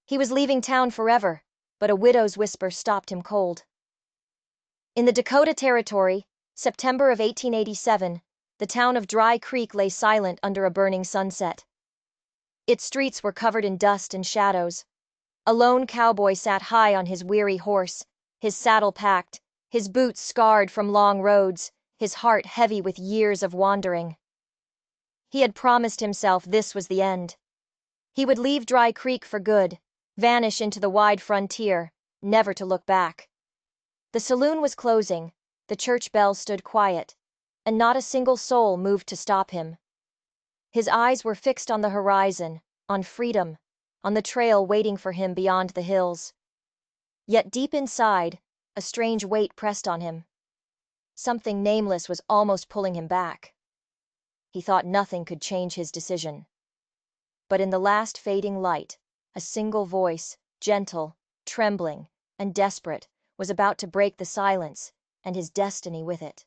He was leaving town forever, but a widow's whisper stopped him cold. In the Dakota Territory, September of 1887, the town of Dry Creek lay silent under a burning sunset. Its streets were covered in dust and shadows. A lone cowboy sat high on his weary horse, his saddle packed, his boots scarred from long roads, his heart heavy with years of wandering. He had promised himself this was the end. He would leave Dry Creek for good, vanish into the wide frontier, never to look back. The saloon was closing, the church bell stood quiet, and not a single soul moved to stop him. His eyes were fixed on the horizon, on freedom, on the trail waiting for him beyond the hills. Yet deep inside, a strange weight pressed on him. Something nameless was almost pulling him back. He thought nothing could change his decision. But in the last fading light, a single voice, gentle, trembling, and desperate, was about to break the silence, and his destiny with it.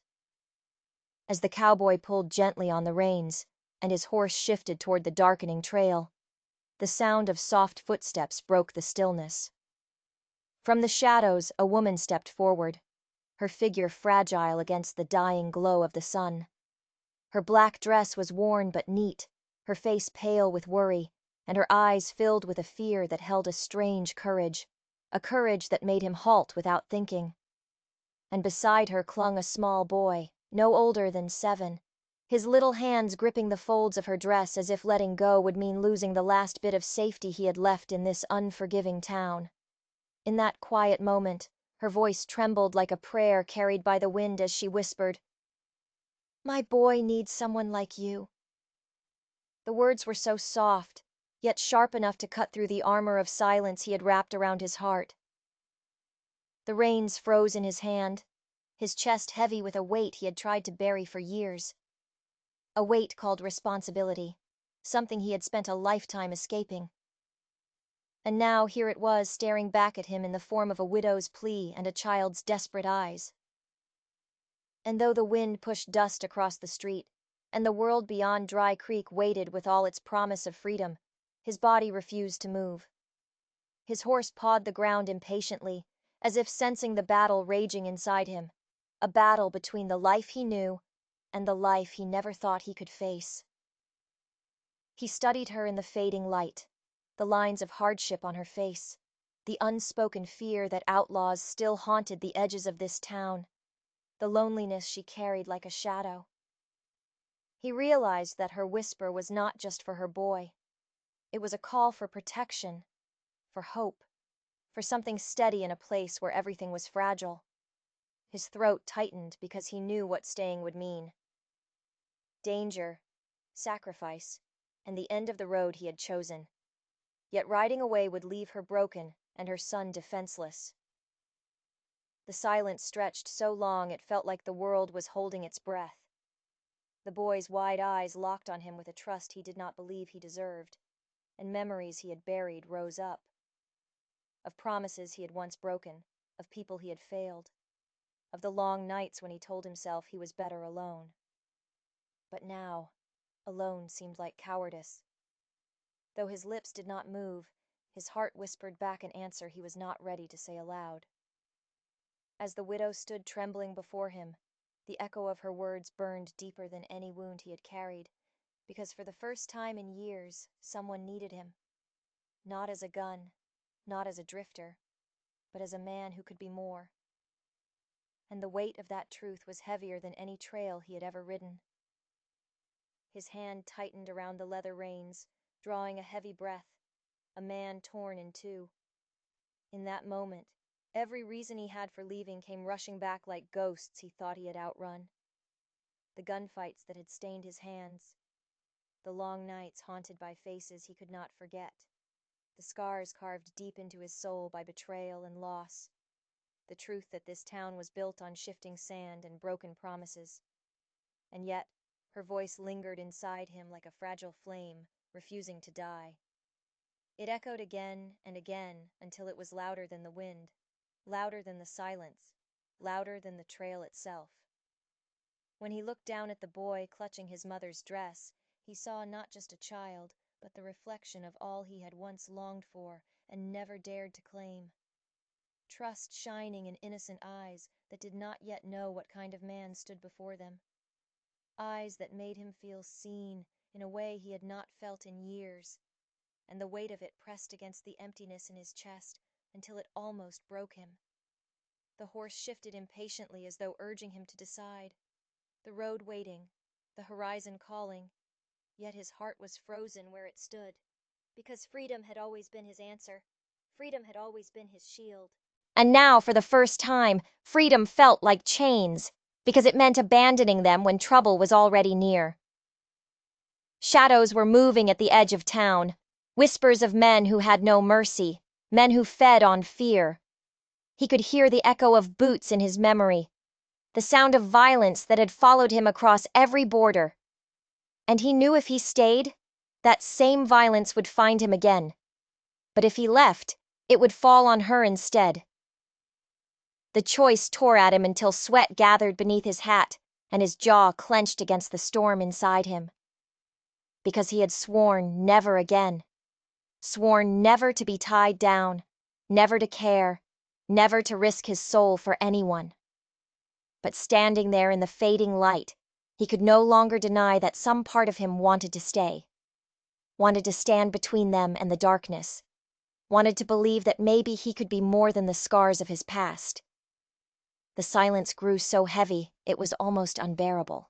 As the cowboy pulled gently on the reins, and his horse shifted toward the darkening trail, the sound of soft footsteps broke the stillness. From the shadows, a woman stepped forward, her figure fragile against the dying glow of the sun. Her black dress was worn but neat, her face pale with worry, and her eyes filled with a fear that held a strange courage, a courage that made him halt without thinking. And beside her clung a small boy, no older than 7, his little hands gripping the folds of her dress as if letting go would mean losing the last bit of safety he had left in this unforgiving town. In that quiet moment, her voice trembled like a prayer carried by the wind as she whispered, "My boy needs someone like you." The words were so soft, yet sharp enough to cut through the armor of silence he had wrapped around his heart. The reins froze in his hand, his chest heavy with a weight he had tried to bury for years. A weight called responsibility, something he had spent a lifetime escaping. And now here it was staring back at him in the form of a widow's plea and a child's desperate eyes. And though the wind pushed dust across the street, and the world beyond Dry Creek waited with all its promise of freedom, his body refused to move. His horse pawed the ground impatiently, as if sensing the battle raging inside him, a battle between the life he knew and the life he never thought he could face. He studied her in the fading light, the lines of hardship on her face, the unspoken fear that outlaws still haunted the edges of this town, the loneliness she carried like a shadow. He realized that her whisper was not just for her boy. It was a call for protection, for hope, for something steady in a place where everything was fragile. His throat tightened because he knew what staying would mean. Danger, sacrifice, and the end of the road he had chosen. Yet riding away would leave her broken and her son defenseless. The silence stretched so long it felt like the world was holding its breath. The boy's wide eyes locked on him with a trust he did not believe he deserved, and memories he had buried rose up. Of promises he had once broken, of people he had failed, of the long nights when he told himself he was better alone. But now, alone seemed like cowardice. Though his lips did not move, his heart whispered back an answer he was not ready to say aloud. As the widow stood trembling before him, the echo of her words burned deeper than any wound he had carried, because for the first time in years, someone needed him. Not as a gun, not as a drifter, but as a man who could be more. And the weight of that truth was heavier than any trail he had ever ridden. His hand tightened around the leather reins, drawing a heavy breath, a man torn in two. In that moment, every reason he had for leaving came rushing back like ghosts he thought he had outrun. The gunfights that had stained his hands, the long nights haunted by faces he could not forget, the scars carved deep into his soul by betrayal and loss, the truth that this town was built on shifting sand and broken promises. And yet, her voice lingered inside him like a fragile flame, refusing to die. It echoed again and again until it was louder than the wind, louder than the silence, louder than the trail itself. When he looked down at the boy clutching his mother's dress, he saw not just a child, but the reflection of all he had once longed for and never dared to claim. Trust shining in innocent eyes that did not yet know what kind of man stood before them. Eyes that made him feel seen in a way he had not felt in years, and the weight of it pressed against the emptiness in his chest until it almost broke him. The horse shifted impatiently as though urging him to decide. The road waiting, the horizon calling, yet his heart was frozen where it stood. Because freedom had always been his answer. Freedom had always been his shield. And now, for the first time, freedom felt like chains, because it meant abandoning them when trouble was already near. Shadows were moving at the edge of town, whispers of men who had no mercy, men who fed on fear. He could hear the echo of boots in his memory, the sound of violence that had followed him across every border. And he knew if he stayed, that same violence would find him again. But if he left, it would fall on her instead. The choice tore at him until sweat gathered beneath his hat and his jaw clenched against the storm inside him. Because he had sworn never again. Sworn never to be tied down, never to care, never to risk his soul for anyone. But standing there in the fading light, he could no longer deny that some part of him wanted to stay. Wanted to stand between them and the darkness. Wanted to believe that maybe he could be more than the scars of his past. The silence grew so heavy, it was almost unbearable.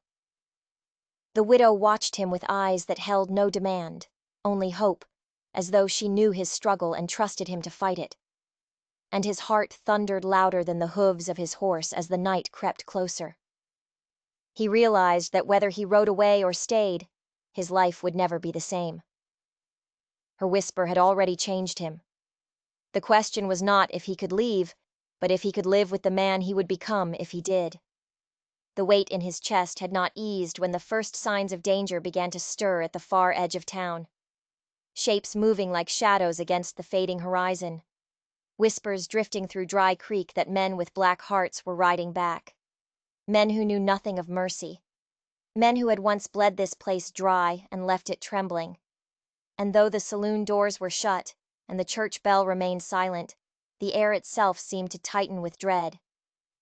The widow watched him with eyes that held no demand, only hope, as though she knew his struggle and trusted him to fight it. And his heart thundered louder than the hooves of his horse as the night crept closer. He realized that whether he rode away or stayed, his life would never be the same. Her whisper had already changed him. The question was not if he could leave, but if he could live with the man he would become if he did. The weight in his chest had not eased when the first signs of danger began to stir at the far edge of town. Shapes moving like shadows against the fading horizon. Whispers drifting through Dry Creek that men with black hearts were riding back. Men who knew nothing of mercy. Men who had once bled this place dry and left it trembling. And though the saloon doors were shut and the church bell remained silent, the air itself seemed to tighten with dread,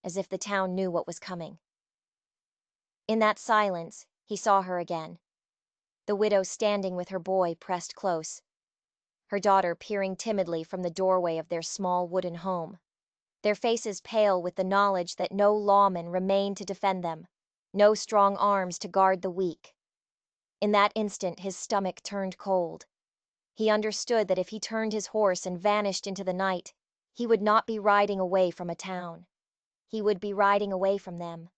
as if the town knew what was coming. In that silence, he saw her again. The widow standing with her boy pressed close. Her daughter peering timidly from the doorway of their small wooden home. Their faces pale with the knowledge that no lawman remained to defend them, no strong arms to guard the weak. In that instant his stomach turned cold. He understood that if he turned his horse and vanished into the night, he would not be riding away from a town. He would be riding away from them,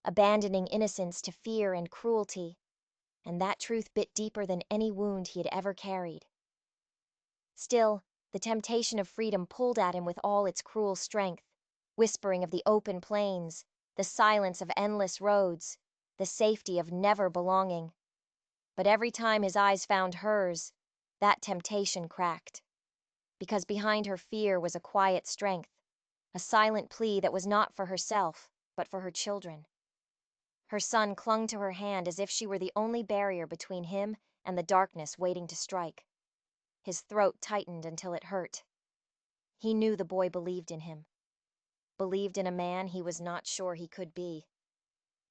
abandoning innocence to fear and cruelty, and that truth bit deeper than any wound he had ever carried. Still, the temptation of freedom pulled at him with all its cruel strength, whispering of the open plains, the silence of endless roads, the safety of never belonging. But every time his eyes found hers, that temptation cracked. Because behind her fear was a quiet strength, a silent plea that was not for herself, but for her children. Her son clung to her hand as if she were the only barrier between him and the darkness waiting to strike. His throat tightened until it hurt. He knew the boy believed in him. Believed in a man he was not sure he could be.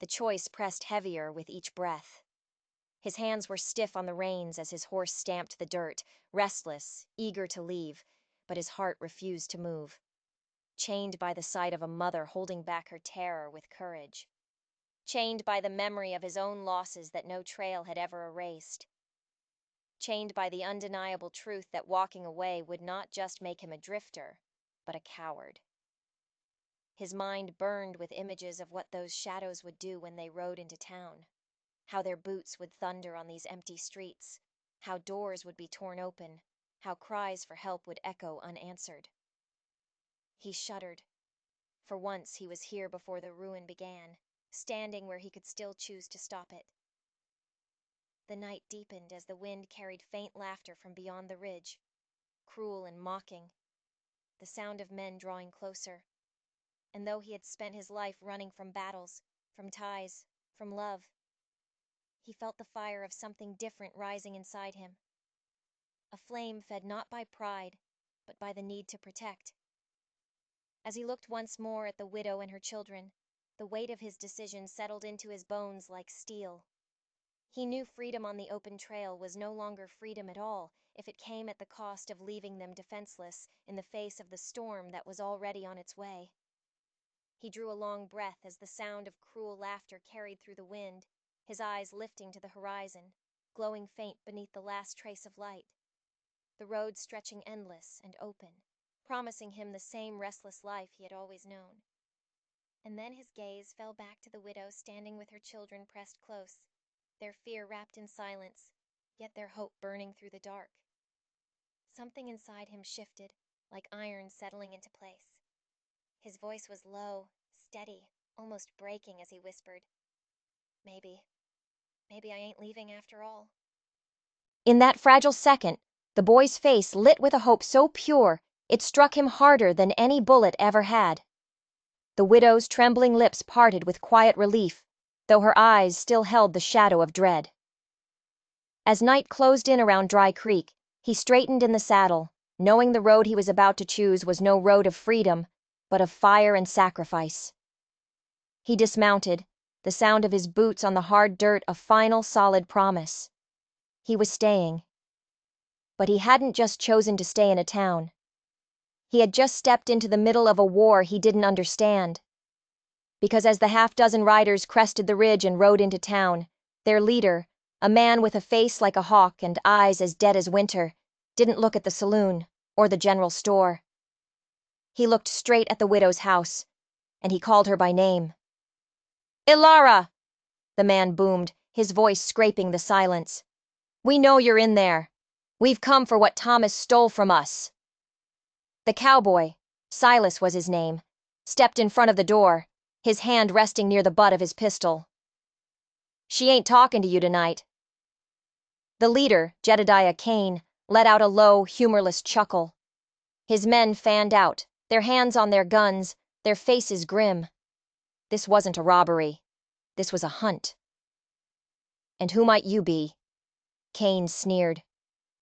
The choice pressed heavier with each breath. His hands were stiff on the reins as his horse stamped the dirt, restless, eager to leave, but his heart refused to move. Chained by the sight of a mother holding back her terror with courage. Chained by the memory of his own losses that no trail had ever erased. Chained by the undeniable truth that walking away would not just make him a drifter, but a coward. His mind burned with images of what those shadows would do when they rode into town. How their boots would thunder on these empty streets. How doors would be torn open. How cries for help would echo unanswered. He shuddered. For once he was here before the ruin began, standing where he could still choose to stop it. The night deepened as the wind carried faint laughter from beyond the ridge, cruel and mocking, the sound of men drawing closer. And though he had spent his life running from battles, from ties, from love, he felt the fire of something different rising inside him. A flame fed not by pride, but by the need to protect. As he looked once more at the widow and her children, the weight of his decision settled into his bones like steel. He knew freedom on the open trail was no longer freedom at all if it came at the cost of leaving them defenseless in the face of the storm that was already on its way. He drew a long breath as the sound of cruel laughter carried through the wind, his eyes lifting to the horizon, glowing faint beneath the last trace of light. The road stretching endless and open, promising him the same restless life he had always known. And then his gaze fell back to the widow standing with her children pressed close, their fear wrapped in silence, yet their hope burning through the dark. Something inside him shifted, like iron settling into place. His voice was low, steady, almost breaking as he whispered, Maybe I ain't leaving after all." In that fragile second, the boy's face lit with a hope so pure it struck him harder than any bullet ever had. The widow's trembling lips parted with quiet relief, though her eyes still held the shadow of dread. As night closed in around Dry Creek, he straightened in the saddle, knowing the road he was about to choose was no road of freedom, but of fire and sacrifice. He dismounted, the sound of his boots on the hard dirt a final solid promise. He was staying. But he hadn't just chosen to stay in a town. He had just stepped into the middle of a war he didn't understand. Because as the half-dozen riders crested the ridge and rode into town, their leader, a man with a face like a hawk and eyes as dead as winter, didn't look at the saloon or the general store. He looked straight at the widow's house, and he called her by name. "Ilara!" the man boomed, his voice scraping the silence. "We know you're in there. We've come for what Thomas stole from us." The cowboy, Silas was his name, stepped in front of the door, his hand resting near the butt of his pistol. "She ain't talking to you tonight." The leader, Jedediah Kane, let out a low, humorless chuckle. His men fanned out, their hands on their guns, their faces grim. This wasn't a robbery. This was a hunt. "And who might you be?" Kane sneered.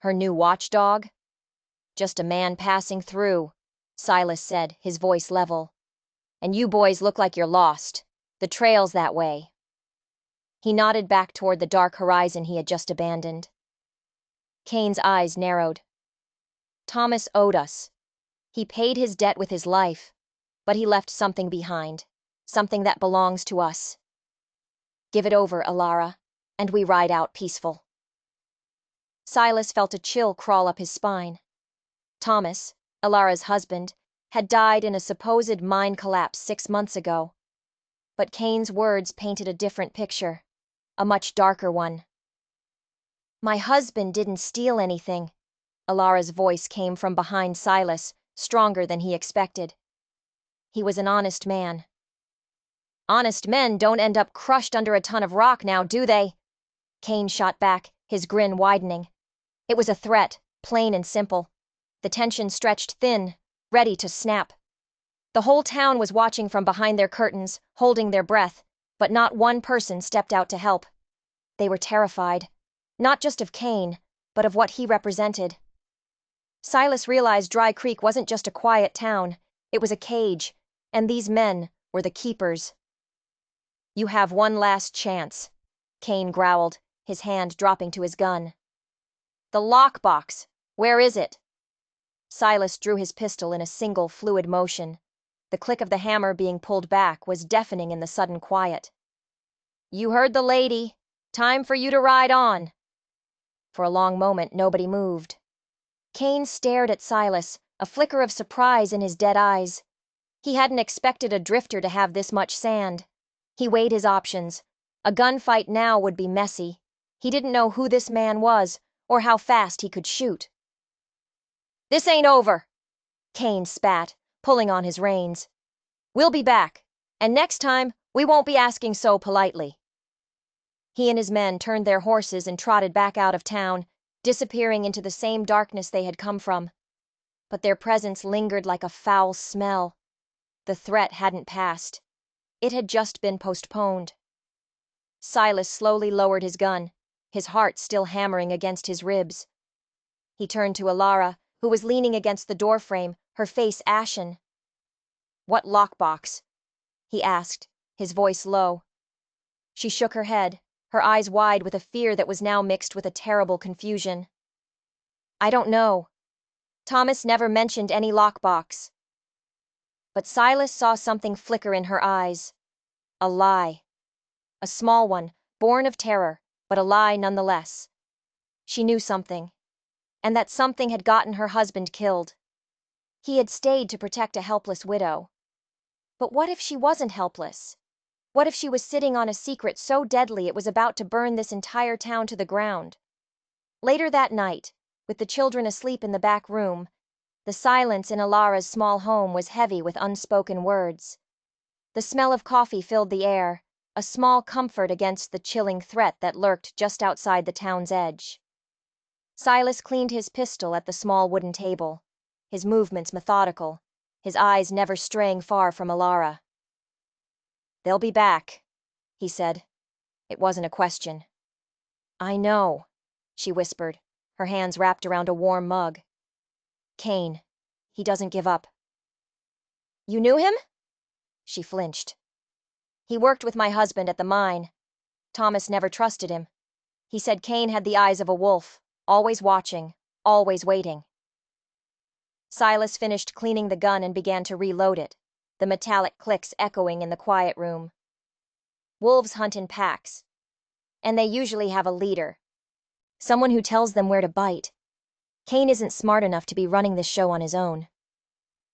"Her new watchdog?" "Just a man passing through," Silas said, his voice level. "And you boys look like you're lost. The trail's that way." He nodded back toward the dark horizon he had just abandoned. Kane's eyes narrowed. "Thomas owed us. He paid his debt with his life, but he left something behind, something that belongs to us. Give it over, Ilara, and we ride out peaceful." Silas felt a chill crawl up his spine. Thomas, Ilara's husband, had died in a supposed mine collapse 6 months ago. But Kane's words painted a different picture, a much darker one. "My husband didn't steal anything." Ilara's voice came from behind Silas, stronger than he expected. "He was an honest man." "Honest men don't end up crushed under a ton of rock now, do they?" Kane shot back, his grin widening. It was a threat, plain and simple. The tension stretched thin, ready to snap. The whole town was watching from behind their curtains, holding their breath, but not one person stepped out to help. They were terrified, not just of Kane, but of what he represented. Silas realized Dry Creek wasn't just a quiet town, it was a cage, and these men were the keepers. "You have one last chance," Kane growled, his hand dropping to his gun. "The lockbox, where is it?" Silas drew his pistol in a single fluid motion. The click of the hammer being pulled back was deafening in the sudden quiet. "You heard the lady. Time for you to ride on." For a long moment, nobody moved. Kane stared at Silas, a flicker of surprise in his dead eyes. He hadn't expected a drifter to have this much sand. He weighed his options. A gunfight now would be messy. He didn't know who this man was, or how fast he could shoot. "This ain't over," Kane spat, pulling on his reins. "We'll be back, and next time we won't be asking so politely." He and his men turned their horses and trotted back out of town, disappearing into the same darkness they had come from. But their presence lingered like a foul smell. The threat hadn't passed. It had just been postponed. Silas slowly lowered his gun, his heart still hammering against his ribs. He turned to Ilara, who was leaning against the doorframe, her face ashen. "What lockbox?" he asked, his voice low. She shook her head, her eyes wide with a fear that was now mixed with a terrible confusion. "I don't know. Thomas never mentioned any lockbox." But Silas saw something flicker in her eyes. A lie. A small one, born of terror, but a lie nonetheless. She knew something. And that something had gotten her husband killed. He had stayed to protect a helpless widow. But what if she wasn't helpless? What if she was sitting on a secret so deadly it was about to burn this entire town to the ground? Later that night, with the children asleep in the back room, the silence in Alara's small home was heavy with unspoken words. The smell of coffee filled the air, a small comfort against the chilling threat that lurked just outside the town's edge. Silas cleaned his pistol at the small wooden table, his movements methodical, his eyes never straying far from Alara. "They'll be back," he said. It wasn't a question. "I know," she whispered, her hands wrapped around a warm mug. "Kane, he doesn't give up." "You knew him?" She flinched. "He worked with my husband at the mine. Thomas never trusted him. He said Kane had the eyes of a wolf, always watching, always waiting." Silas finished cleaning the gun and began to reload it, the metallic clicks echoing in the quiet room. "Wolves hunt in packs, and they usually have a leader. Someone who tells them where to bite. Kane isn't smart enough to be running this show on his own."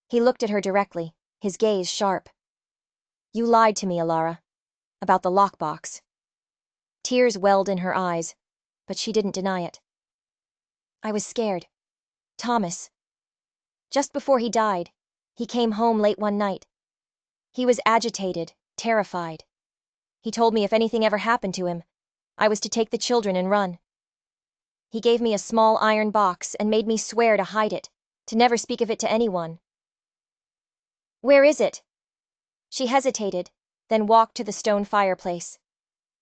He looked at her directly, his gaze sharp. "You lied to me, Alara, about the lockbox." Tears welled in her eyes, but she didn't deny it. "I was scared. Thomas. Just before he died, he came home late one night. He was agitated, terrified. He told me if anything ever happened to him, I was to take the children and run. He gave me a small iron box and made me swear to hide it, to never speak of it to anyone." "Where is it?" She hesitated, then walked to the stone fireplace.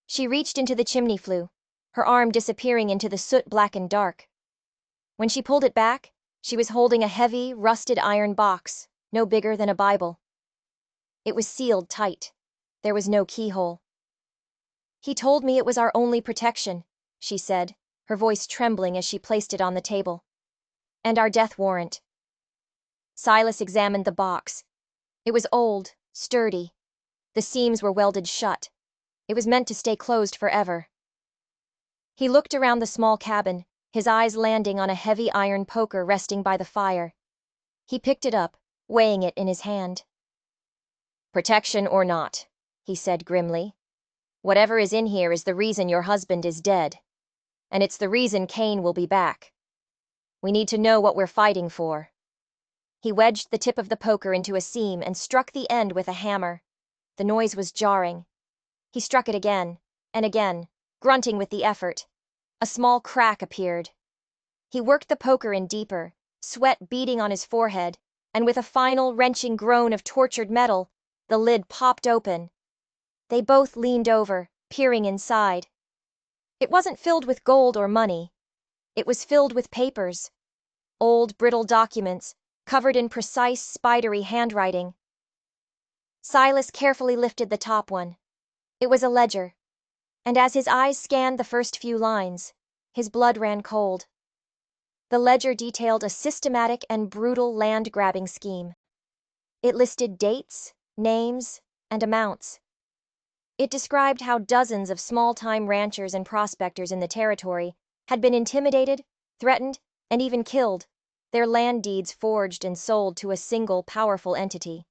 She reached into the chimney flue, her arm disappearing into the soot-blackened dark. When she pulled it back, she was holding a heavy, rusted iron box, no bigger than a Bible. It was sealed tight. There was no keyhole. "He told me it was our only protection," she said, her voice trembling as she placed it on the table. "And our death warrant." Silas examined the box. It was old, sturdy. The seams were welded shut. It was meant to stay closed forever. He looked around the small cabin, his eyes landing on a heavy iron poker resting by the fire. He picked it up, weighing it in his hand. "Protection or not," he said grimly, "whatever is in here is the reason your husband is dead. And it's the reason Kane will be back. We need to know what we're fighting for." He wedged the tip of the poker into a seam and struck the end with a hammer. The noise was jarring. He struck it again, and again, grunting with the effort. A small crack appeared. He worked the poker in deeper, sweat beading on his forehead, and with a final wrenching groan of tortured metal, the lid popped open. They both leaned over, peering inside. It wasn't filled with gold or money. It was filled with papers. Old, brittle documents, covered in precise, spidery handwriting. Silas carefully lifted the top one. It was a ledger. And as his eyes scanned the first few lines, his blood ran cold. The ledger detailed a systematic and brutal land-grabbing scheme. It listed dates, names, and amounts. It described how dozens of small-time ranchers and prospectors in the territory had been intimidated, threatened, and even killed, their land deeds forged and sold to a single powerful entity.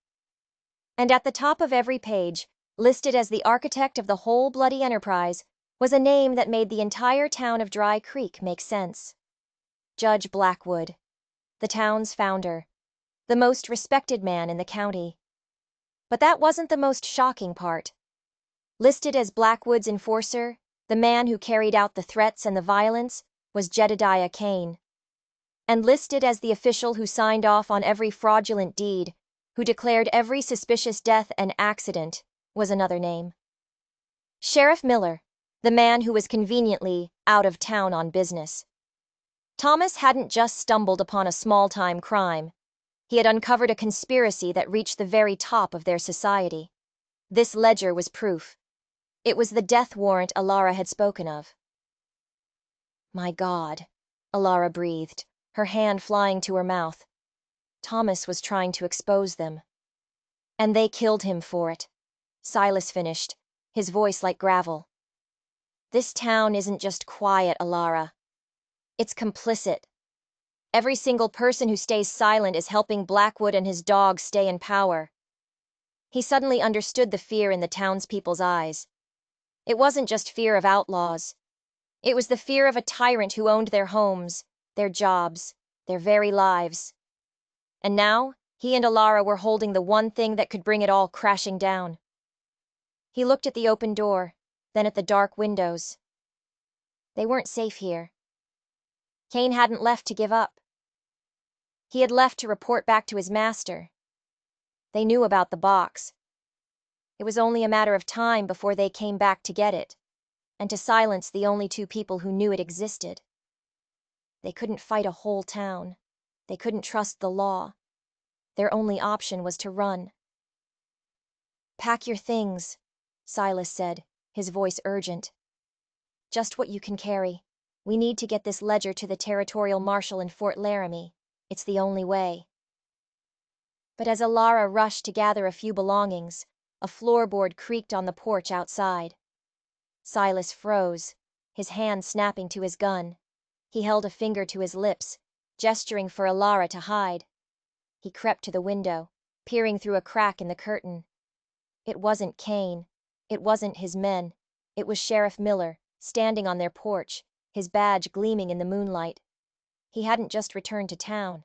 And at the top of every page, listed as the architect of the whole bloody enterprise, was a name that made the entire town of Dry Creek make sense. Judge Blackwood, the town's founder, the most respected man in the county. But that wasn't the most shocking part. Listed as Blackwood's enforcer, the man who carried out the threats and the violence, was Jedediah Kane. And listed as the official who signed off on every fraudulent deed, who declared every suspicious death an accident, was another name. Sheriff Miller, the man who was conveniently out of town on business. Thomas hadn't just stumbled upon a small-time crime. He had uncovered a conspiracy that reached the very top of their society. This ledger was proof. It was the death warrant Alara had spoken of. My God, Alara breathed, her hand flying to her mouth. Thomas was trying to expose them. And they killed him for it. Silas finished, his voice like gravel. This town isn't just quiet, Alara. It's complicit. Every single person who stays silent is helping Blackwood and his dog stay in power. He suddenly understood the fear in the townspeople's eyes. It wasn't just fear of outlaws. It was the fear of a tyrant who owned their homes, their jobs, their very lives. And now, he and Alara were holding the one thing that could bring it all crashing down. He looked at the open door, then at the dark windows. They weren't safe here. Kane hadn't left to give up. He had left to report back to his master. They knew about the box. It was only a matter of time before they came back to get it, and to silence the only two people who knew it existed. They couldn't fight a whole town. They couldn't trust the law. Their only option was to run. Pack your things, Silas said, his voice urgent. Just what you can carry. We need to get this ledger to the territorial marshal in Fort Laramie. It's the only way. But as Alara rushed to gather a few belongings, a floorboard creaked on the porch outside. Silas froze, his hand snapping to his gun. He held a finger to his lips, gesturing for Alara to hide. He crept to the window, peering through a crack in the curtain. It wasn't Kane. It wasn't his men. It was Sheriff Miller, standing on their porch, his badge gleaming in the moonlight. He hadn't just returned to town.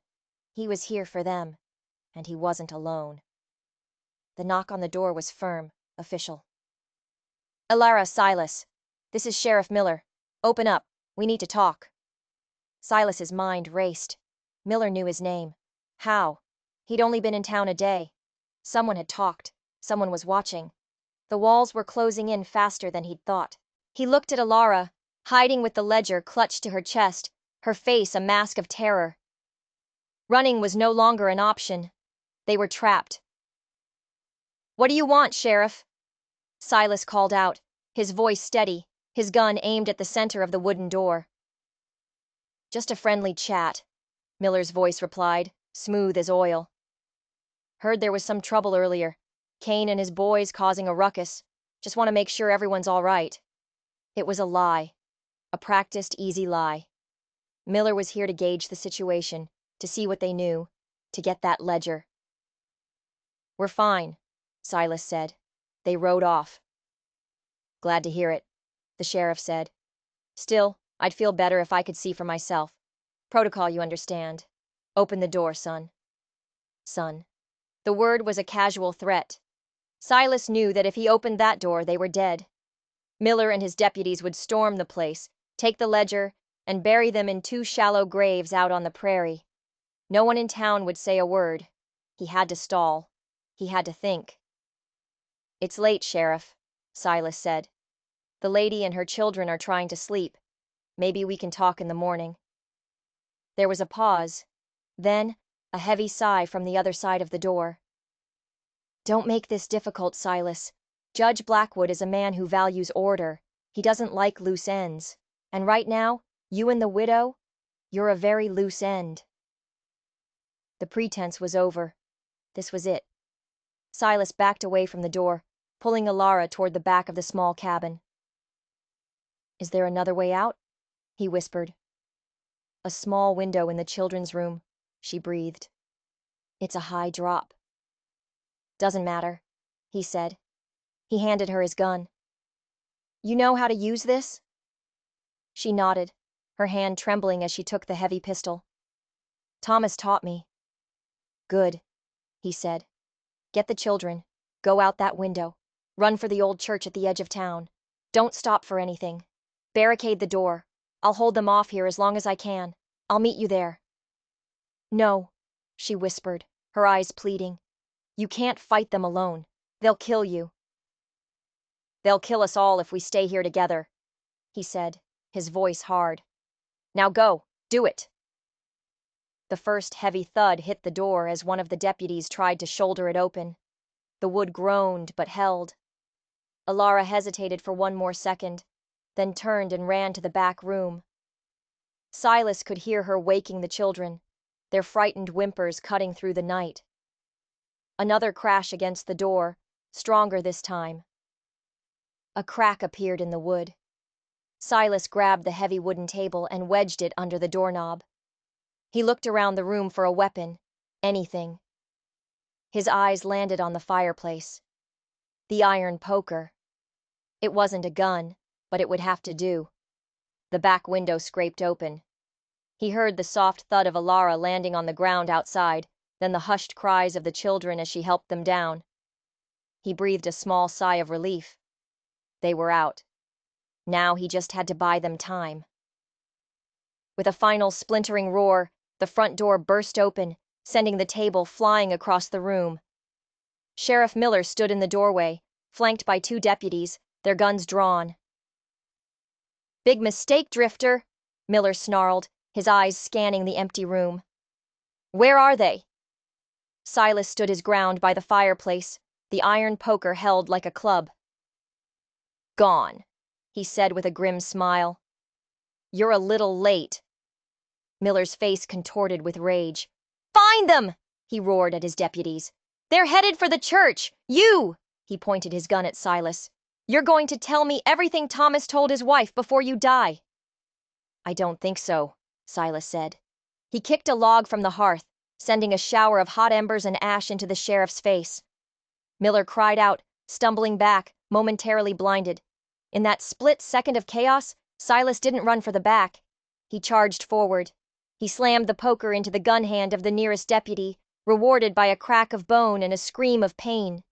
He was here for them, and he wasn't alone. The knock on the door was firm, official. Alara, Silas. This is Sheriff Miller. Open up. We need to talk. Silas's mind raced. Miller knew his name. How? He'd only been in town a day. Someone had talked. Someone was watching. The walls were closing in faster than he'd thought. He looked at Alara, hiding with the ledger clutched to her chest, her face a mask of terror. Running was no longer an option. They were trapped. What do you want, Sheriff? Silas called out, his voice steady, his gun aimed at the center of the wooden door. Just a friendly chat, Miller's voice replied, smooth as oil. Heard there was some trouble earlier. Kane and his boys causing a ruckus. Just want to make sure everyone's all right. It was a lie. A practiced, easy lie. Miller was here to gauge the situation, to see what they knew, to get that ledger. We're fine, Silas said. They rode off. Glad to hear it, the sheriff said. Still, I'd feel better if I could see for myself. Protocol, you understand. Open the door, son. Son. The word was a casual threat. Silas knew that if he opened that door, they were dead. Miller and his deputies would storm the place, take the ledger, and bury them in 2 shallow graves out on the prairie. No one in town would say a word. He had to stall. He had to think. It's late, Sheriff, Silas said. The lady and her children are trying to sleep. Maybe we can talk in the morning. There was a pause. Then, a heavy sigh from the other side of the door. Don't make this difficult, Silas. Judge Blackwood is a man who values order. He doesn't like loose ends. And right now, you and the widow, you're a very loose end. The pretense was over. This was it. Silas backed away from the door, pulling Alara toward the back of the small cabin. Is there another way out? He whispered. A small window in the children's room, she breathed. It's a high drop. Doesn't matter, he said. He handed her his gun. You know how to use this? She nodded, her hand trembling as she took the heavy pistol. Thomas taught me. Good, he said. Get the children. Go out that window. Run for the old church at the edge of town. Don't stop for anything. Barricade the door. I'll hold them off here as long as I can. I'll meet you there. No, she whispered, her eyes pleading. You can't fight them alone. They'll kill you. They'll kill us all if we stay here together, he said, his voice hard. Now go. Do it." The first heavy thud hit the door as one of the deputies tried to shoulder it open. The wood groaned but held. Alara hesitated for one more second, then turned and ran to the back room. Silas could hear her waking the children, their frightened whimpers cutting through the night. Another crash against the door, stronger this time. A crack appeared in the wood. Silas grabbed the heavy wooden table and wedged it under the doorknob. He looked around the room for a weapon, anything. His eyes landed on the fireplace. The iron poker. It wasn't a gun, but it would have to do. The back window scraped open. He heard the soft thud of Alara landing on the ground outside, then the hushed cries of the children as she helped them down. He breathed a small sigh of relief. They were out. Now he just had to buy them time. With a final splintering roar, the front door burst open, sending the table flying across the room. Sheriff Miller stood in the doorway, flanked by 2 deputies, their guns drawn. "Big mistake, Drifter," Miller snarled, his eyes scanning the empty room. "Where are they?" Silas stood his ground by the fireplace, the iron poker held like a club. "Gone," he said with a grim smile. "You're a little late." Miller's face contorted with rage. "Find them!" he roared at his deputies. "They're headed for the church! You!" He pointed his gun at Silas. "You're going to tell me everything Thomas told his wife before you die." "I don't think so," Silas said. He kicked a log from the hearth, sending a shower of hot embers and ash into the sheriff's face. Miller cried out, stumbling back, momentarily blinded. In that split second of chaos, Silas didn't run for the back. He charged forward. He slammed the poker into the gun hand of the nearest deputy, rewarded by a crack of bone and a scream of pain.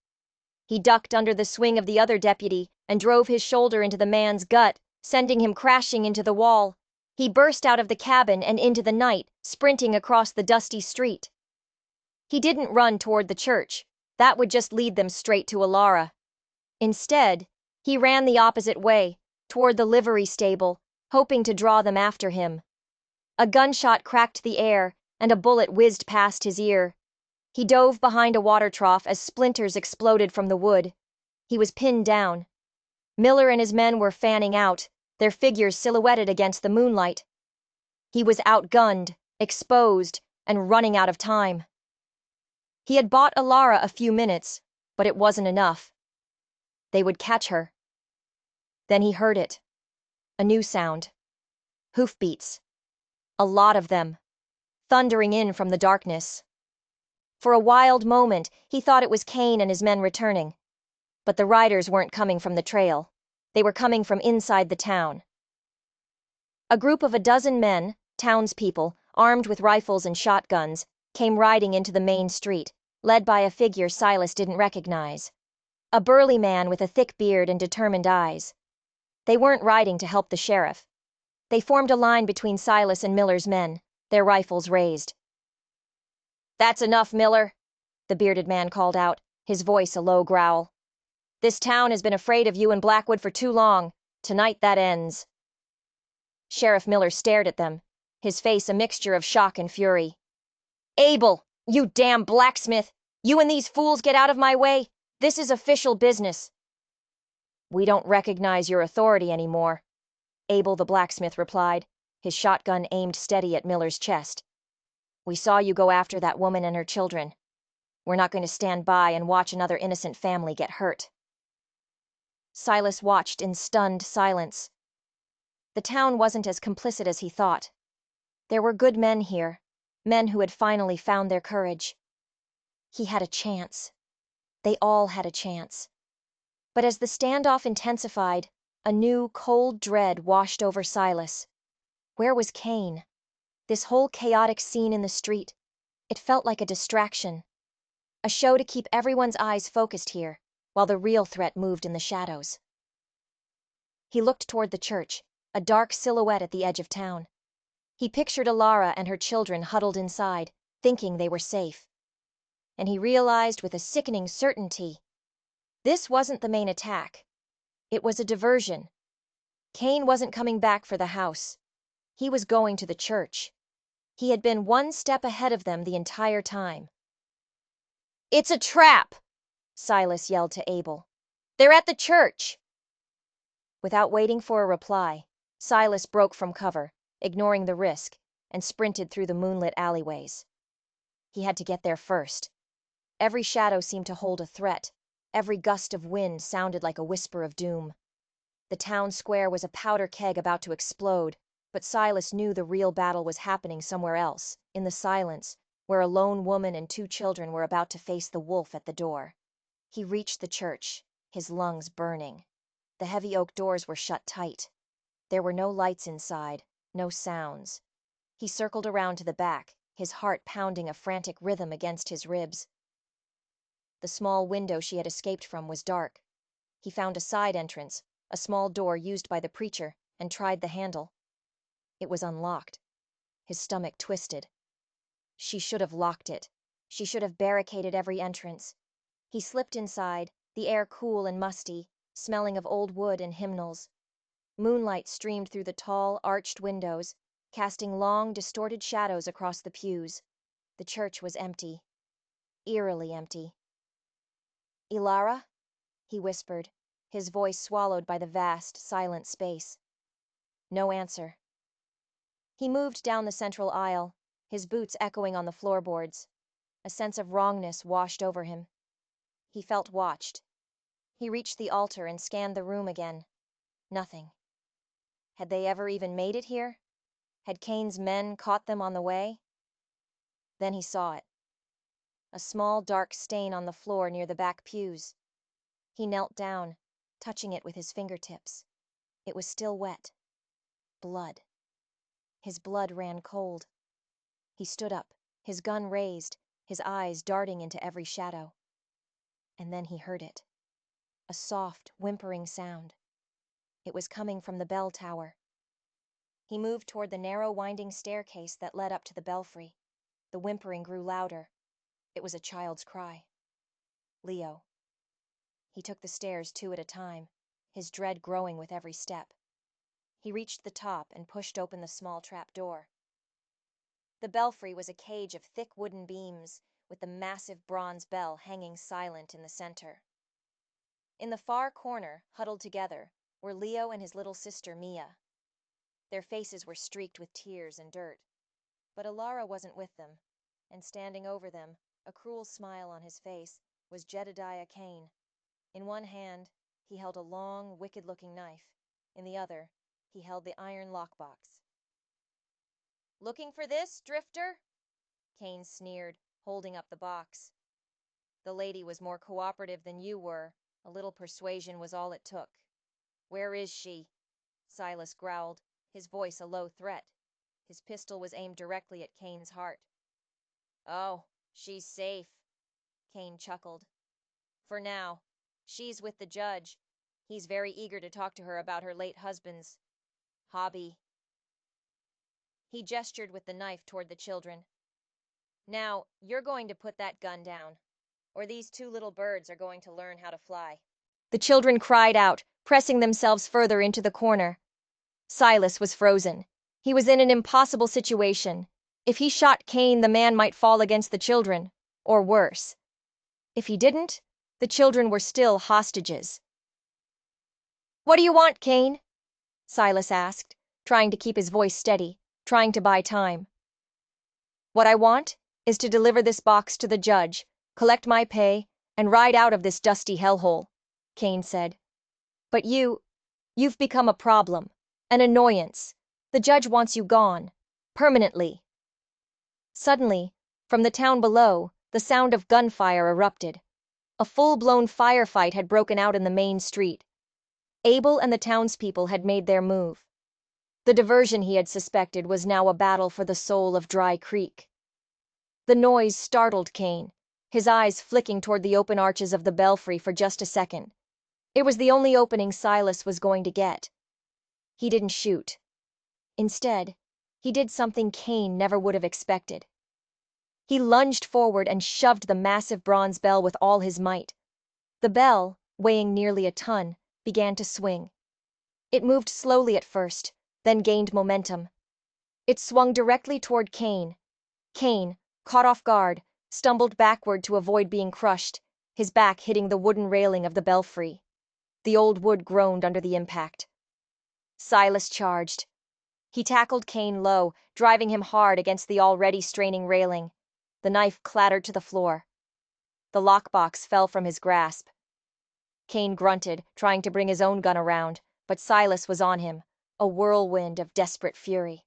He ducked under the swing of the other deputy and drove his shoulder into the man's gut, sending him crashing into the wall. He burst out of the cabin and into the night, sprinting across the dusty street. He didn't run toward the church. That would just lead them straight to Alara. Instead, he ran the opposite way, toward the livery stable, hoping to draw them after him. A gunshot cracked the air, and a bullet whizzed past his ear. He dove behind a water trough as splinters exploded from the wood. He was pinned down. Miller and his men were fanning out, their figures silhouetted against the moonlight. He was outgunned, exposed, and running out of time. He had bought Alara a few minutes, but it wasn't enough. They would catch her. Then he heard it. A new sound. Hoofbeats. A lot of them. Thundering in from the darkness. For a wild moment, he thought it was Kane and his men returning. But the riders weren't coming from the trail. They were coming from inside the town. A group of 12 men, townspeople, armed with rifles and shotguns, came riding into the main street, led by a figure Silas didn't recognize. A burly man with a thick beard and determined eyes. They weren't riding to help the sheriff. They formed a line between Silas and Miller's men, their rifles raised. "That's enough, Miller," the bearded man called out, his voice a low growl. "This town has been afraid of you and Blackwood for too long. Tonight that ends." Sheriff Miller stared at them, his face a mixture of shock and fury. "Abel, you damn blacksmith! You and these fools get out of my way! This is official business." "We don't recognize your authority anymore," Abel the blacksmith replied, his shotgun aimed steady at Miller's chest. "We saw you go after that woman and her children. We're not going to stand by and watch another innocent family get hurt." Silas watched in stunned silence. The town wasn't as complicit as he thought. There were good men here, men who had finally found their courage. He had a chance. They all had a chance. But as the standoff intensified, a new, cold dread washed over Silas. Where was Kane? This whole chaotic scene in the street, it felt like a distraction. A show to keep everyone's eyes focused here, while the real threat moved in the shadows. He looked toward the church, a dark silhouette at the edge of town. He pictured Alara and her children huddled inside, thinking they were safe. And he realized with a sickening certainty, this wasn't the main attack. It was a diversion. Kane wasn't coming back for the house. He was going to the church. He had been one step ahead of them the entire time. "It's a trap!" Silas yelled to Abel. "They're at the church!" Without waiting for a reply, Silas broke from cover, ignoring the risk, and sprinted through the moonlit alleyways. He had to get there first. Every shadow seemed to hold a threat. Every gust of wind sounded like a whisper of doom. The town square was a powder keg about to explode, but Silas knew the real battle was happening somewhere else, in the silence, where a lone woman and 2 children were about to face the wolf at the door. He reached the church, his lungs burning. The heavy oak doors were shut tight. There were no lights inside, no sounds. He circled around to the back, his heart pounding a frantic rhythm against his ribs. The small window she had escaped from was dark. He found a side entrance, a small door used by the preacher, and tried the handle. It was unlocked. His stomach twisted. She should have locked it. She should have barricaded every entrance. He slipped inside, the air cool and musty, smelling of old wood and hymnals. Moonlight streamed through the tall, arched windows, casting long, distorted shadows across the pews. The church was empty. Eerily empty. "Ilara?" he whispered, his voice swallowed by the vast, silent space. No answer. He moved down the central aisle, his boots echoing on the floorboards. A sense of wrongness washed over him. He felt watched. He reached the altar and scanned the room again. Nothing. Had they ever even made it here? Had Cain's men caught them on the way? Then he saw it. A small dark stain on the floor near the back pews. He knelt down, touching it with his fingertips. It was still wet. Blood. His blood ran cold. He stood up, his gun raised, his eyes darting into every shadow. And then he heard it. A soft, whimpering sound. It was coming from the bell tower. He moved toward the narrow, winding staircase that led up to the belfry. The whimpering grew louder. It was a child's cry. Leo. He took the stairs 2 at a time, his dread growing with every step. He reached the top and pushed open the small trap door. The belfry was a cage of thick wooden beams, with the massive bronze bell hanging silent in the center. In the far corner, huddled together, were Leo and his little sister Mia. Their faces were streaked with tears and dirt. But Ilara wasn't with them, and standing over them, a cruel smile on his face, was Jedediah Cain. In one hand, he held a long, wicked-looking knife. In the other, he held the iron lockbox. "Looking for this, Drifter?" Cain sneered, holding up the box. "The lady was more cooperative than you were. A little persuasion was all it took." "Where is she?" Silas growled, his voice a low threat. His pistol was aimed directly at Cain's heart. "Oh, she's safe," Cain chuckled. "For now. She's with the judge. He's very eager to talk to her about her late husband's hobby." He gestured with the knife toward the children. "Now, you're going to put that gun down, or these 2 little birds are going to learn how to fly." The children cried out, pressing themselves further into the corner. Silas was frozen. He was in an impossible situation. If he shot Cain, the man might fall against the children, or worse. If he didn't, the children were still hostages. "What do you want, Cain?" Silas asked, trying to keep his voice steady, trying to buy time. "What I want is to deliver this box to the judge, collect my pay, and ride out of this dusty hellhole," Cain said. "But you've become a problem, an annoyance. The judge wants you gone, permanently." Suddenly, from the town below, the sound of gunfire erupted. A full-blown firefight had broken out in the main street. Abel and the townspeople had made their move. The diversion he had suspected was now a battle for the soul of Dry Creek. The noise startled Cain, his eyes flicking toward the open arches of the belfry for just a second. It was the only opening Silas was going to get. He didn't shoot. Instead, he did something Cain never would have expected. He lunged forward and shoved the massive bronze bell with all his might. The bell, weighing nearly a ton, began to swing. It moved slowly at first, then gained momentum. It swung directly toward Kane. Kane, caught off guard, stumbled backward to avoid being crushed, his back hitting the wooden railing of the belfry. The old wood groaned under the impact. Silas charged. He tackled Kane low, driving him hard against the already straining railing. The knife clattered to the floor. The lockbox fell from his grasp. Kane grunted, trying to bring his own gun around, but Silas was on him, a whirlwind of desperate fury.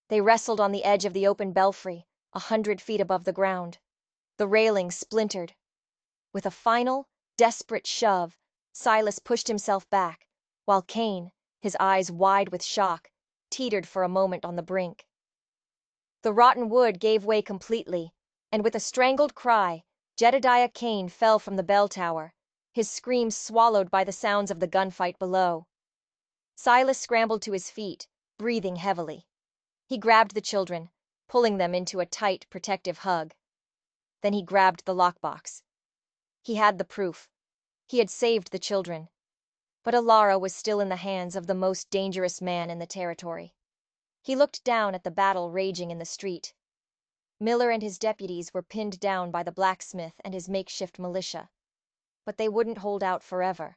They wrestled on the edge of the open belfry, 100 feet above the ground. The railing splintered. With a final, desperate shove, Silas pushed himself back, while Kane, his eyes wide with shock, teetered for a moment on the brink. The rotten wood gave way completely, and with a strangled cry, Jedediah Kane fell from the bell tower, his screams swallowed by the sounds of the gunfight below. Silas scrambled to his feet, breathing heavily. He grabbed the children, pulling them into a tight, protective hug. Then he grabbed the lockbox. He had the proof. He had saved the children. But Alara was still in the hands of the most dangerous man in the territory. He looked down at the battle raging in the street. Miller and his deputies were pinned down by the blacksmith and his makeshift militia. But they wouldn't hold out forever.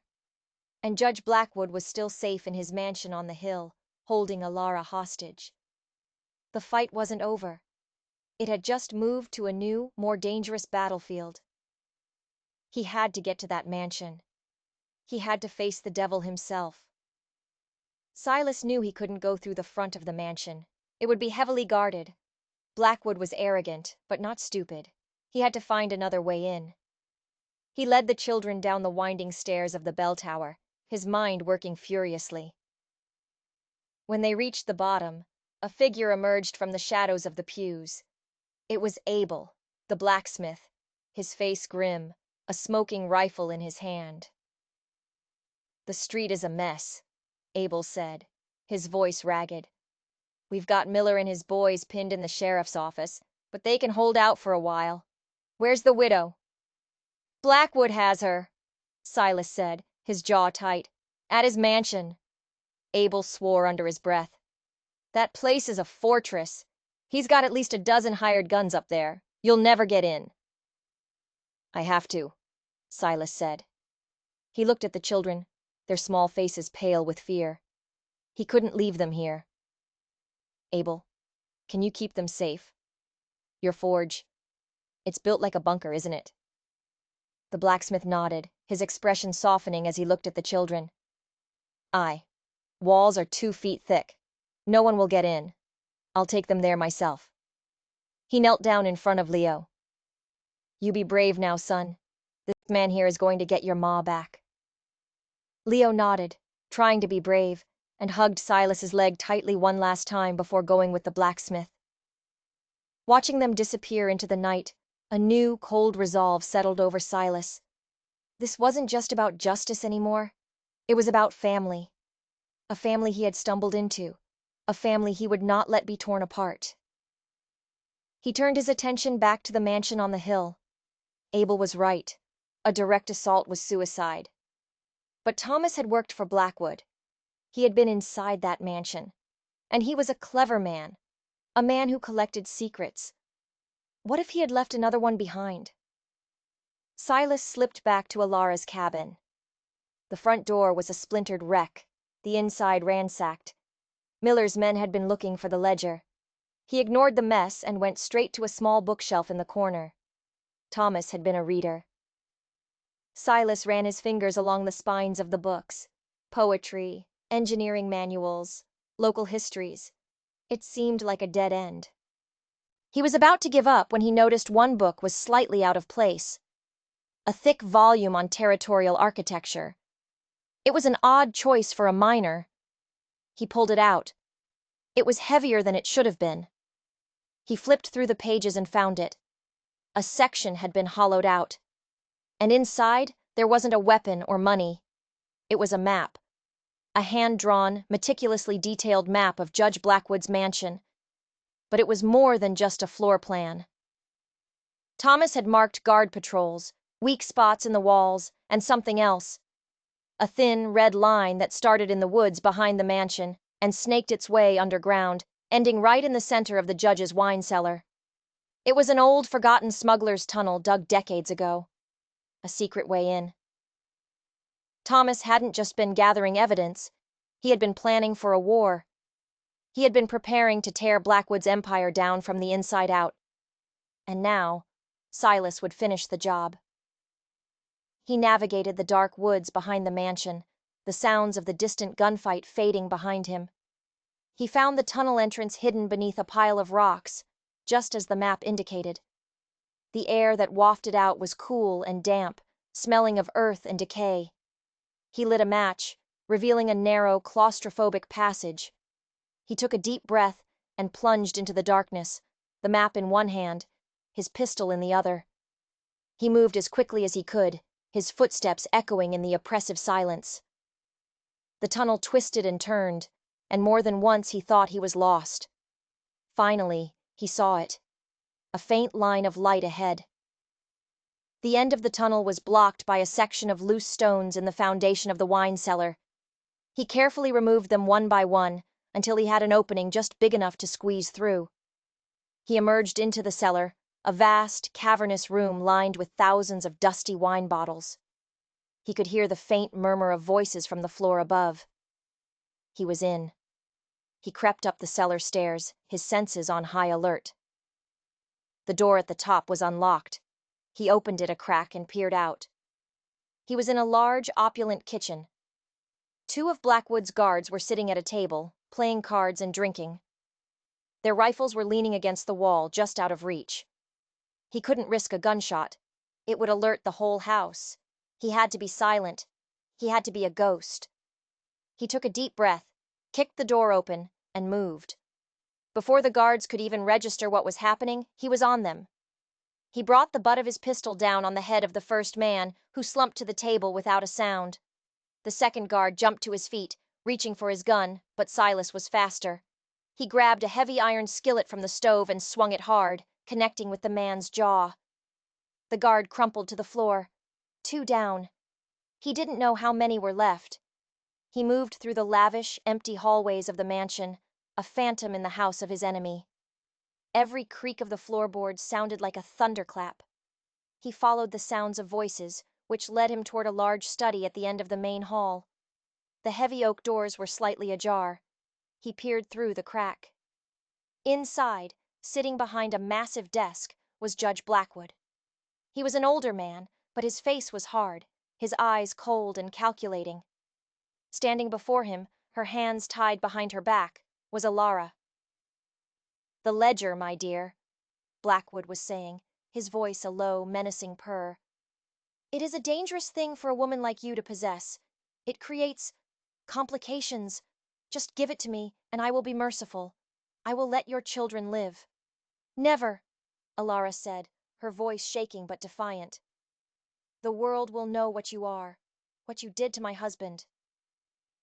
And Judge Blackwood was still safe in his mansion on the hill, holding Alara hostage. The fight wasn't over. It had just moved to a new, more dangerous battlefield. He had to get to that mansion. He had to face the devil himself. Silas knew he couldn't go through the front of the mansion. It would be heavily guarded. Blackwood was arrogant, but not stupid. He had to find another way in. He led the children down the winding stairs of the bell tower, his mind working furiously. When they reached the bottom, a figure emerged from the shadows of the pews. It was Abel, the blacksmith, his face grim, a smoking rifle in his hand. "The street is a mess," Abel said, his voice ragged. "We've got Miller and his boys pinned in the sheriff's office, but they can hold out for a while. Where's the widow?" "Blackwood has her," Silas said, his jaw tight. "At his mansion." Abel swore under his breath. "That place is a fortress. He's got at least a dozen hired guns up there. You'll never get in." "I have to," Silas said. He looked at the children, their small faces pale with fear. He couldn't leave them here. "Abel, can you keep them safe? Your forge, it's built like a bunker, isn't it?" The blacksmith nodded, his expression softening as he looked at the children. "Aye. Walls are 2 feet thick. No one will get in. I'll take them there myself." He knelt down in front of Leo. "You be brave now, son. This man here is going to get your ma back." Leo nodded, trying to be brave, and hugged Silas's leg tightly one last time before going with the blacksmith. Watching them disappear into the night, a new, cold resolve settled over Silas. This wasn't just about justice anymore. It was about family. A family he had stumbled into. A family he would not let be torn apart. He turned his attention back to the mansion on the hill. Abel was right. A direct assault was suicide. But Thomas had worked for Blackwood. He had been inside that mansion. And he was a clever man. A man who collected secrets. What if he had left another one behind? Silas slipped back to Alara's cabin. The front door was a splintered wreck, the inside ransacked. Miller's men had been looking for the ledger. He ignored the mess and went straight to a small bookshelf in the corner. Thomas had been a reader. Silas ran his fingers along the spines of the books. Poetry, engineering manuals, local histories. It seemed like a dead end. He was about to give up when he noticed one book was slightly out of place. A thick volume on territorial architecture. It was an odd choice for a minor. He pulled it out. It was heavier than it should have been. He flipped through the pages and found it. A section had been hollowed out. And inside, there wasn't a weapon or money. It was a map. A hand-drawn, meticulously detailed map of Judge Blackwood's mansion. But it was more than just a floor plan. Thomas had marked guard patrols, weak spots in the walls, and something else. A thin, red line that started in the woods behind the mansion and snaked its way underground, ending right in the center of the judge's wine cellar. It was an old, forgotten smuggler's tunnel dug decades ago. A secret way in. Thomas hadn't just been gathering evidence, he had been planning for a war. He had been preparing to tear Blackwood's empire down from the inside out. And now, Silas would finish the job. He navigated the dark woods behind the mansion, the sounds of the distant gunfight fading behind him. He found the tunnel entrance hidden beneath a pile of rocks, just as the map indicated. The air that wafted out was cool and damp, smelling of earth and decay. He lit a match, revealing a narrow, claustrophobic passage. He took a deep breath and plunged into the darkness, the map in one hand, his pistol in the other. He moved as quickly as he could, his footsteps echoing in the oppressive silence. The tunnel twisted and turned, and more than once he thought he was lost. Finally, he saw it. A faint line of light ahead. The end of the tunnel was blocked by a section of loose stones in the foundation of the wine cellar. He carefully removed them one by one until he had an opening just big enough to squeeze through. He emerged into the cellar, a vast, cavernous room lined with thousands of dusty wine bottles. He could hear the faint murmur of voices from the floor above. He was in. He crept up the cellar stairs, his senses on high alert. The door at the top was unlocked. He opened it a crack and peered out. He was in a large, opulent kitchen. Two of Blackwood's guards were sitting at a table, playing cards and drinking. Their rifles were leaning against the wall, just out of reach. He couldn't risk a gunshot. It would alert the whole house. He had to be silent. He had to be a ghost. He took a deep breath, kicked the door open, and moved. Before the guards could even register what was happening, he was on them. He brought the butt of his pistol down on the head of the first man, who slumped to the table without a sound. The second guard jumped to his feet, reaching for his gun, but Silas was faster. He grabbed a heavy iron skillet from the stove and swung it hard, connecting with the man's jaw. The guard crumpled to the floor. 2 down. He didn't know how many were left. He moved through the lavish, empty hallways of the mansion, a phantom in the house of his enemy. Every creak of the floorboards sounded like a thunderclap. He followed the sounds of voices, which led him toward a large study at the end of the main hall. The heavy oak doors were slightly ajar. He peered through the crack. Inside, sitting behind a massive desk, was Judge Blackwood. He was an older man, but his face was hard, his eyes cold and calculating. Standing before him, her hands tied behind her back, was Alara. "The ledger, my dear," Blackwood was saying, his voice a low, menacing purr. "It is a dangerous thing for a woman like you to possess. It creates complications. Just give it to me, and I will be merciful. I will let your children live." "Never," Alara said, her voice shaking but defiant. "The world will know what you are, what you did to my husband."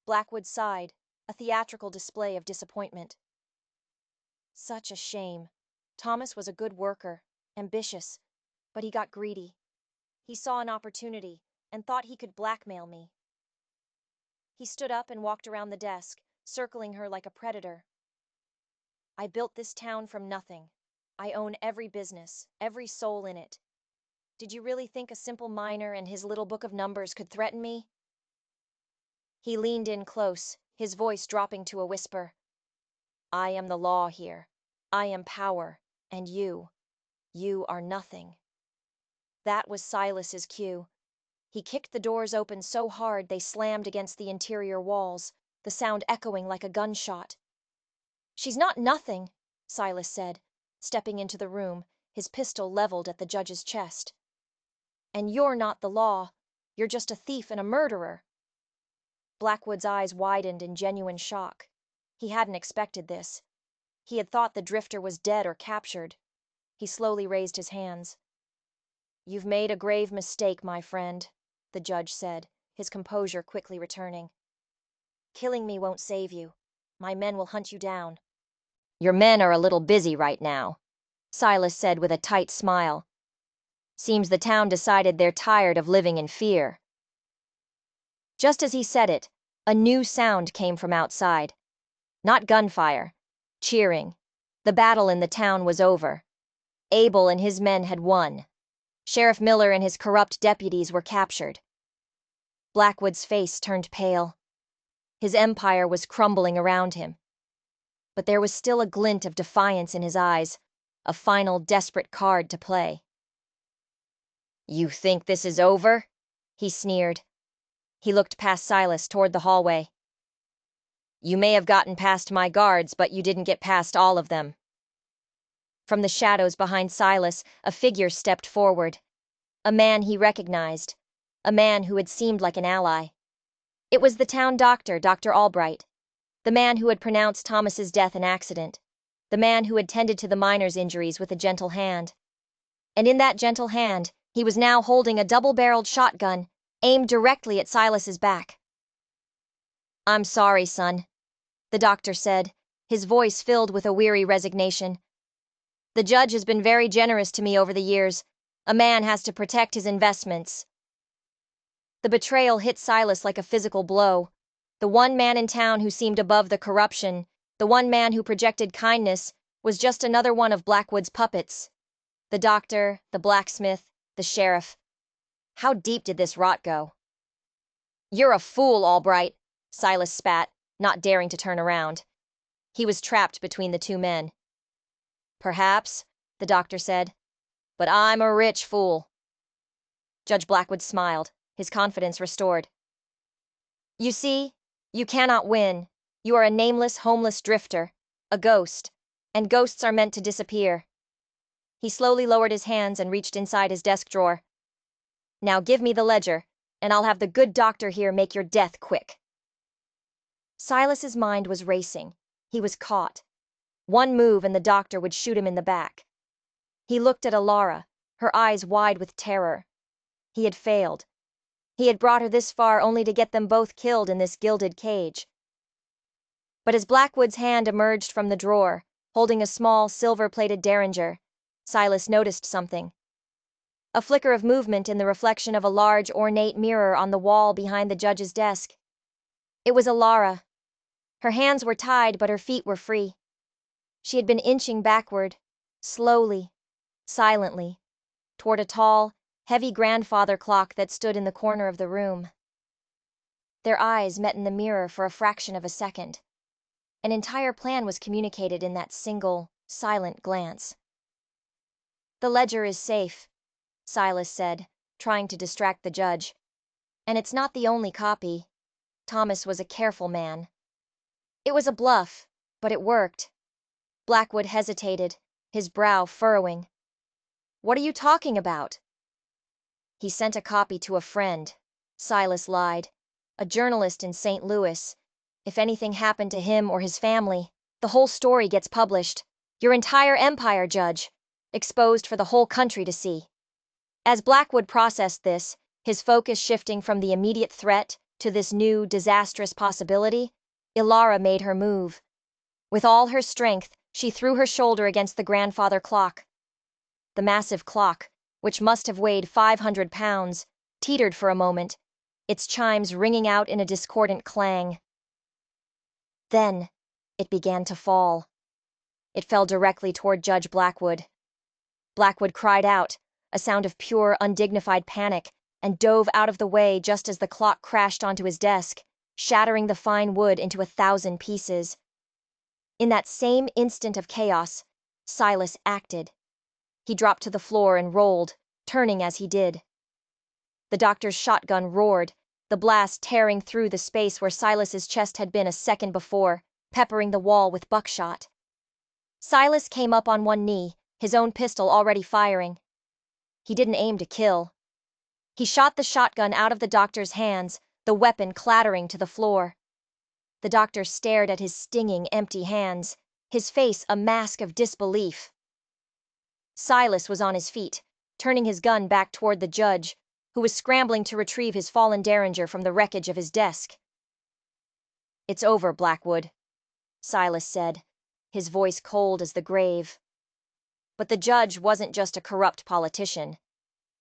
Blackwood sighed, a theatrical display of disappointment. "Such a shame. Thomas was a good worker, ambitious, but he got greedy. He saw an opportunity and thought he could blackmail me." He stood up and walked around the desk, circling her like a predator. "I built this town from nothing. I own every business, every soul in it. Did you really think a simple miner and his little book of numbers could threaten me?" He leaned in close, his voice dropping to a whisper. "I am the law here. I am power, and you are nothing." That was Silas's cue. He kicked the doors open so hard they slammed against the interior walls, the sound echoing like a gunshot. "She's not nothing," Silas said, stepping into the room, his pistol leveled at the judge's chest. "And you're not the law. You're just a thief and a murderer." Blackwood's eyes widened in genuine shock. He hadn't expected this. He had thought the drifter was dead or captured. He slowly raised his hands. "You've made a grave mistake, my friend," the judge said, his composure quickly returning. "Killing me won't save you. My men will hunt you down." "Your men are a little busy right now," Silas said with a tight smile. "Seems the town decided they're tired of living in fear." Just as he said it, a new sound came from outside. Not gunfire, cheering. The battle in the town was over. Abel and his men had won. Sheriff Miller and his corrupt deputies were captured. Blackwood's face turned pale. His empire was crumbling around him. But there was still a glint of defiance in his eyes, a final desperate card to play. "You think this is over?" he sneered. He looked past Silas toward the hallway. "You may have gotten past my guards, but you didn't get past all of them." From the shadows behind Silas, a figure stepped forward. A man he recognized. A man who had seemed like an ally. It was the town doctor, Dr. Albright. The man who had pronounced Thomas's death an accident. The man who had tended to the miner's injuries with a gentle hand. And in that gentle hand, he was now holding a double-barreled shotgun, aimed directly at Silas's back. "I'm sorry, son," the doctor said, his voice filled with a weary resignation. "The judge has been very generous to me over the years. A man has to protect his investments." The betrayal hit Silas like a physical blow. The one man in town who seemed above the corruption, the one man who projected kindness, was just another one of Blackwood's puppets. The doctor, the blacksmith, the sheriff. How deep did this rot go? "You're a fool, Albright," Silas spat, not daring to turn around. He was trapped between the two men. "Perhaps," the doctor said, "but I'm a rich fool." Judge Blackwood smiled, his confidence restored. "You see, you cannot win. You are a nameless, homeless drifter, a ghost, and ghosts are meant to disappear." He slowly lowered his hands and reached inside his desk drawer. "Now give me the ledger, and I'll have the good doctor here make your death quick." Silas's mind was racing. He was caught. One move and the doctor would shoot him in the back. He looked at Alara, her eyes wide with terror. He had failed. He had brought her this far only to get them both killed in this gilded cage. But as Blackwood's hand emerged from the drawer, holding a small silver-plated derringer, Silas noticed something. A flicker of movement in the reflection of a large ornate mirror on the wall behind the judge's desk. It was Alara. Her hands were tied, but her feet were free. She had been inching backward, slowly, silently, toward a tall, heavy grandfather clock that stood in the corner of the room. Their eyes met in the mirror for a fraction of a second. An entire plan was communicated in that single, silent glance. "The ledger is safe," Silas said, trying to distract the judge. "And it's not the only copy. Thomas was a careful man. It was a bluff, but it worked." Blackwood hesitated, his brow furrowing. "What are you talking about?" "He sent a copy to a friend," Silas lied. "A journalist in St. Louis. If anything happened to him or his family, the whole story gets published. Your entire empire, Judge. Exposed for the whole country to see." As Blackwood processed this, his focus shifting from the immediate threat to this new, disastrous possibility, Ilara made her move. With all her strength, she threw her shoulder against the grandfather clock. The massive clock, which must have weighed 500 pounds, teetered for a moment, its chimes ringing out in a discordant clang. Then, it began to fall. It fell directly toward Judge Blackwood. Blackwood cried out, a sound of pure, undignified panic, and dove out of the way just as the clock crashed onto his desk, shattering the fine wood into 1,000 pieces. In that same instant of chaos, Silas acted. He dropped to the floor and rolled, turning as he did. The doctor's shotgun roared, the blast tearing through the space where Silas's chest had been a second before, peppering the wall with buckshot. Silas came up on one knee, his own pistol already firing. He didn't aim to kill. He shot the shotgun out of the doctor's hands, the weapon clattering to the floor. The doctor stared at his stinging, empty hands, his face a mask of disbelief. Silas was on his feet, turning his gun back toward the judge, who was scrambling to retrieve his fallen derringer from the wreckage of his desk. "It's over, Blackwood," Silas said, his voice cold as the grave. But the judge wasn't just a corrupt politician.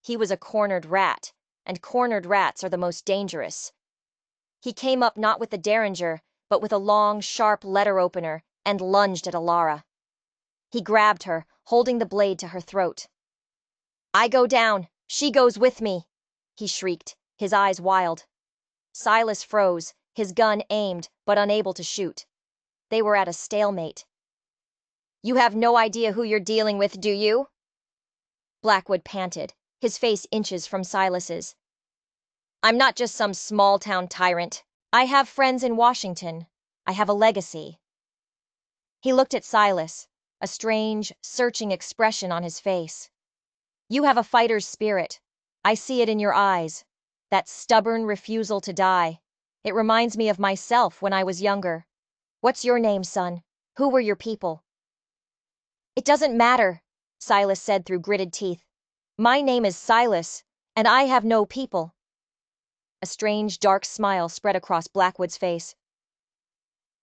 He was a cornered rat, and cornered rats are the most dangerous. He came up not with the derringer, but with a long, sharp letter opener, and lunged at Alara. He grabbed her, holding the blade to her throat. "I go down, she goes with me," he shrieked, his eyes wild. Silas froze, his gun aimed, but unable to shoot. They were at a stalemate. "You have no idea who you're dealing with, do you?" Blackwood panted, his face inches from Silas's. "I'm not just some small-town tyrant. I have friends in Washington. I have a legacy." He looked at Silas, a strange, searching expression on his face. "You have a fighter's spirit. I see it in your eyes. That stubborn refusal to die. It reminds me of myself when I was younger. What's your name, son? Who were your people?" "It doesn't matter," Silas said through gritted teeth. "My name is Silas, and I have no people." A strange, dark smile spread across Blackwood's face.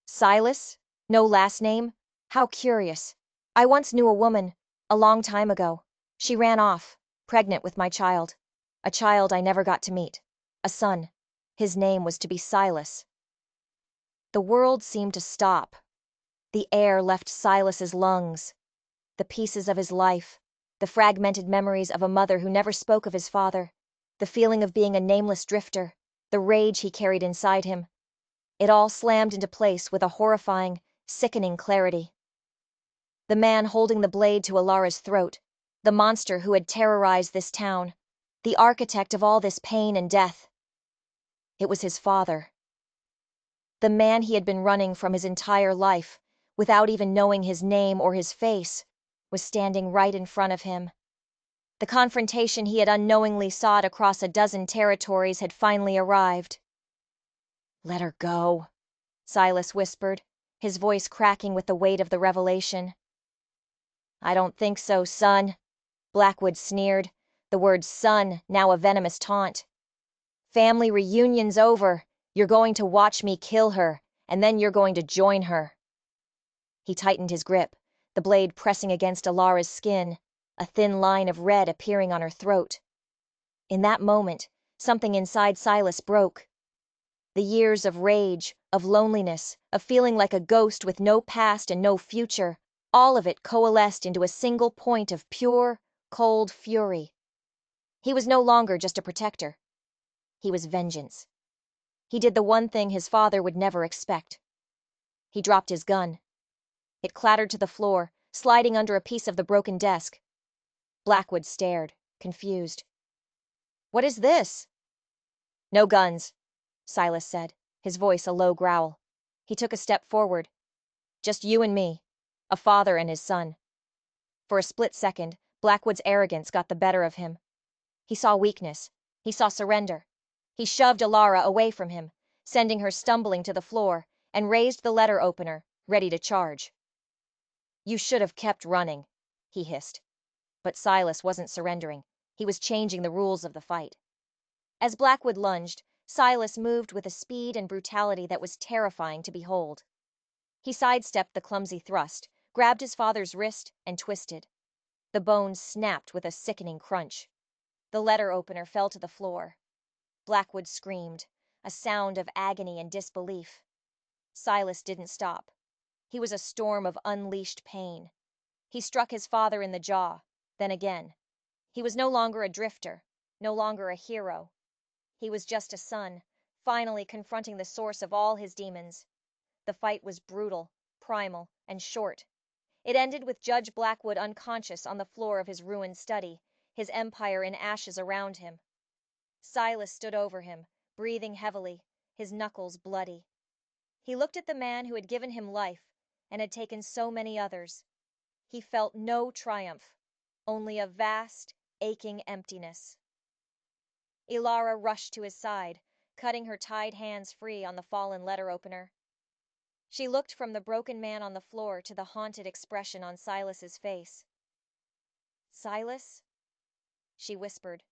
"Silas? No last name? How curious. I once knew a woman, a long time ago. She ran off, pregnant with my child. A child I never got to meet. A son. His name was to be Silas." The world seemed to stop. The air left Silas's lungs. The pieces of his life, the fragmented memories of a mother who never spoke of his father, the feeling of being a nameless drifter, the rage he carried inside him. It all slammed into place with a horrifying, sickening clarity. The man holding the blade to Alara's throat, the monster who had terrorized this town, the architect of all this pain and death. It was his father. The man he had been running from his entire life, without even knowing his name or his face, was standing right in front of him. The confrontation he had unknowingly sought across a dozen territories had finally arrived. "Let her go," Silas whispered, his voice cracking with the weight of the revelation. "I don't think so, son," Blackwood sneered, the word son now a venomous taunt. "Family reunion's over. You're going to watch me kill her, and then you're going to join her." He tightened his grip, the blade pressing against Alara's skin, a thin line of red appearing on her throat. In that moment, something inside Silas broke. The years of rage, of loneliness, of feeling like a ghost with no past and no future, all of it coalesced into a single point of pure, cold fury. He was no longer just a protector. He was vengeance. He did the one thing his father would never expect. He dropped his gun. It clattered to the floor, sliding under a piece of the broken desk. Blackwood stared, confused. "What is this?" "No guns," Silas said, his voice a low growl. He took a step forward. "Just you and me. A father and his son." For a split second, Blackwood's arrogance got the better of him. He saw weakness. He saw surrender. He shoved Alara away from him, sending her stumbling to the floor, and raised the letter opener, ready to charge. "You should have kept running," he hissed. But Silas wasn't surrendering. He was changing the rules of the fight. As Blackwood lunged, Silas moved with a speed and brutality that was terrifying to behold. He sidestepped the clumsy thrust, grabbed his father's wrist, and twisted. The bones snapped with a sickening crunch. The letter opener fell to the floor. Blackwood screamed, a sound of agony and disbelief. Silas didn't stop. He was a storm of unleashed pain. He struck his father in the jaw, then again. He was no longer a drifter, no longer a hero. He was just a son, finally confronting the source of all his demons. The fight was brutal, primal, and short. It ended with Judge Blackwood unconscious on the floor of his ruined study, his empire in ashes around him. Silas stood over him, breathing heavily, his knuckles bloody. He looked at the man who had given him life and had taken so many others. He felt no triumph, only a vast, aching emptiness. Alara rushed to his side, cutting her tied hands free on the fallen letter opener. She looked from the broken man on the floor to the haunted expression on Silas's face. "Silas?" she whispered.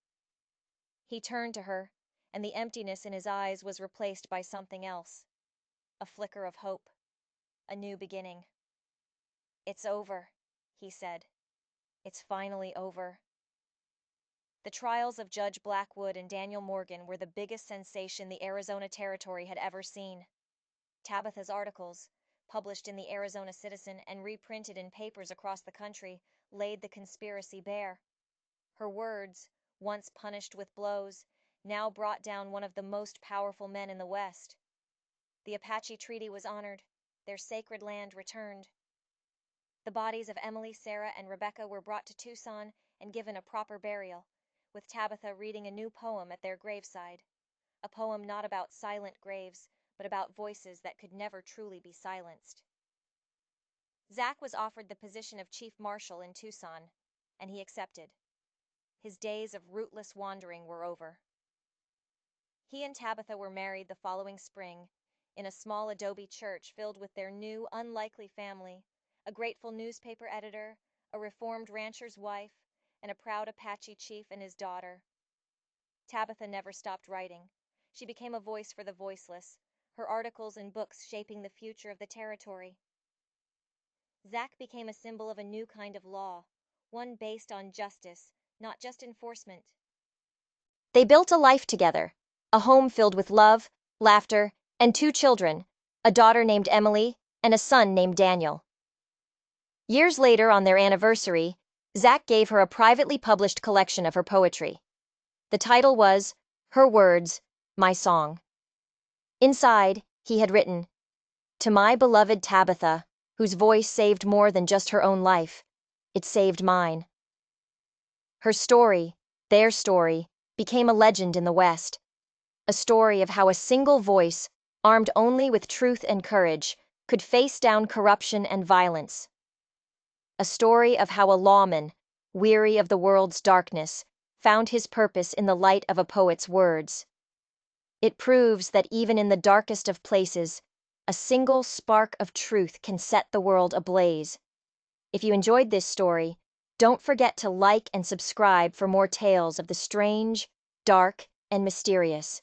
He turned to her, and the emptiness in his eyes was replaced by something else. A flicker of hope. A new beginning. "It's over," he said. "It's finally over." The trials of Judge Blackwood and Daniel Morgan were the biggest sensation the Arizona Territory had ever seen. Tabitha's articles, published in the Arizona Citizen and reprinted in papers across the country, laid the conspiracy bare. Her words, once punished with blows, now brought down one of the most powerful men in the West. The Apache Treaty was honored, their sacred land returned. The bodies of Emily, Sarah, and Rebecca were brought to Tucson and given a proper burial, with Tabitha reading a new poem at their graveside. A poem not about silent graves, but about voices that could never truly be silenced. Zach was offered the position of chief marshal in Tucson, and he accepted. His days of rootless wandering were over. He and Tabitha were married the following spring, in a small adobe church filled with their new, unlikely family, a grateful newspaper editor, a reformed rancher's wife, and a proud Apache chief and his daughter. Tabitha never stopped writing. She became a voice for the voiceless, her articles and books shaping the future of the territory. Zach became a symbol of a new kind of law, one based on justice, not just enforcement. They built a life together, a home filled with love, laughter, and 2 children, a daughter named Emily and a son named Daniel. Years later, on their anniversary, Zach gave her a privately published collection of her poetry. The title was Her Words, My Song. Inside, he had written, "To my beloved Tabitha, whose voice saved more than just her own life, it saved mine." Her story, their story, became a legend in the West, a story of how a single voice, armed only with truth and courage, could face down corruption and violence. A story of how a lawman, weary of the world's darkness, found his purpose in the light of a poet's words. It proves that even in the darkest of places, a single spark of truth can set the world ablaze. If you enjoyed this story, don't forget to like and subscribe for more tales of the strange, dark, and mysterious.